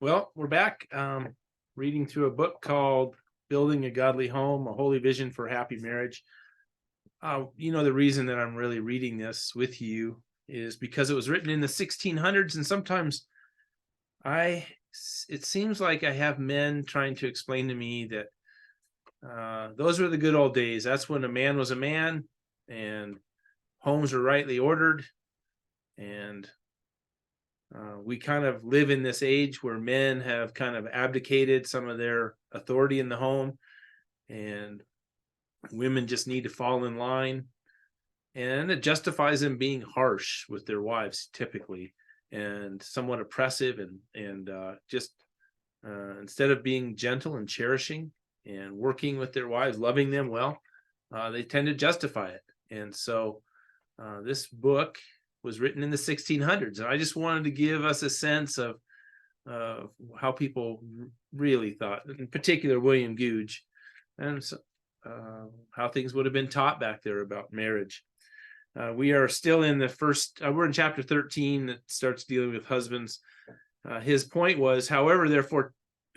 Well, we're back reading through a book called Building a Godly Home, A Holy Vision for Happy Marriage. The reason that I'm really reading this with you is because it was written in the 1600s, and sometimes it seems like I have men trying to explain to me that those were the good old days. That's when a man was a man and homes were rightly ordered, and we kind of live in this age where men have kind of abdicated some of their authority in the home, and women just need to fall in line. And it justifies them being harsh with their wives typically, and somewhat oppressive, and just instead of being gentle and cherishing and working with their wives, loving them well, they tend to justify it. And so this book was written in the 1600s, and I just wanted to give us a sense of how people really thought, in particular William Gouge, and so, how things would have been taught back there about marriage. We are still in the first, we're in chapter 13 that starts dealing with husbands. His point was, however, therefore,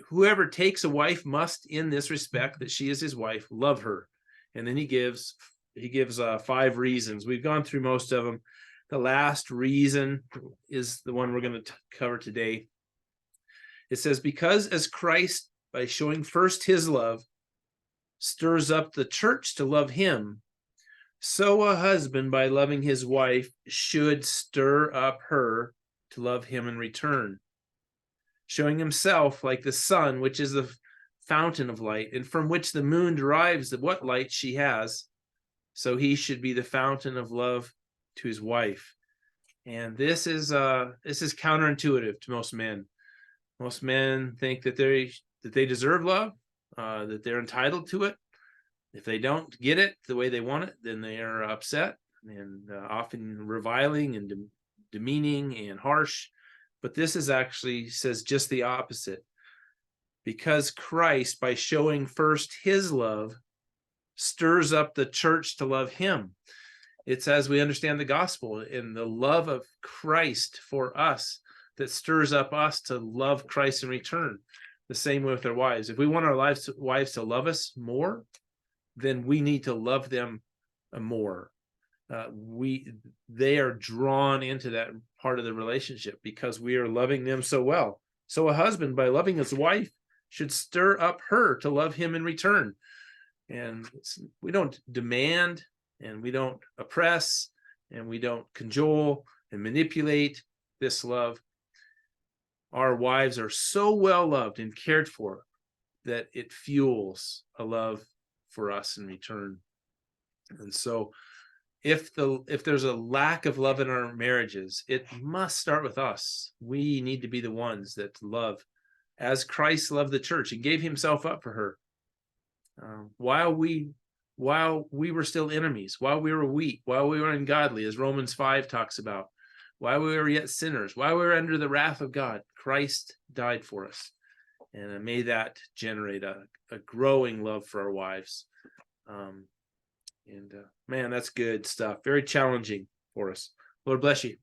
whoever takes a wife must, in this respect, that she is his wife, love her. And then he gives 5 reasons. We've gone through most of them. The last reason is the one we're going to cover today. It says, because as Christ, by showing first his love, stirs up the church to love him, so a husband, by loving his wife, should stir up her to love him in return, showing himself like the sun, which is the fountain of light, and from which the moon derives what light she has. So he should be the fountain of love to his wife. And this is counterintuitive to most men. Most men think that they deserve love, that they're entitled to it. If they don't get it the way they want it, then they are upset and often reviling and demeaning and harsh. But this is actually says just the opposite. Because Christ, by showing first his love, stirs up the church to love him. It's as we understand the gospel and the love of Christ for us that stirs up us to love Christ in return. The same way with our wives. If we want our wives to love us more, then we need to love them more. They are drawn into that part of the relationship because we are loving them so well. So a husband, by loving his wife, should stir up her to love him in return. And we don't demand, and we don't oppress, and we don't cajole and manipulate this love. Our wives are so well loved and cared for that it fuels a love for us in return. And so if there's a lack of love in our marriages, it must start with us. We need to be the ones that love as Christ loved the church and gave himself up for her. While we were still enemies, while we were weak, while we were ungodly, as Romans 5 talks about, while we were yet sinners, while we were under the wrath of God, Christ died for us. And may that generate a growing love for our wives. Man, that's good stuff. Very challenging for us. Lord bless you.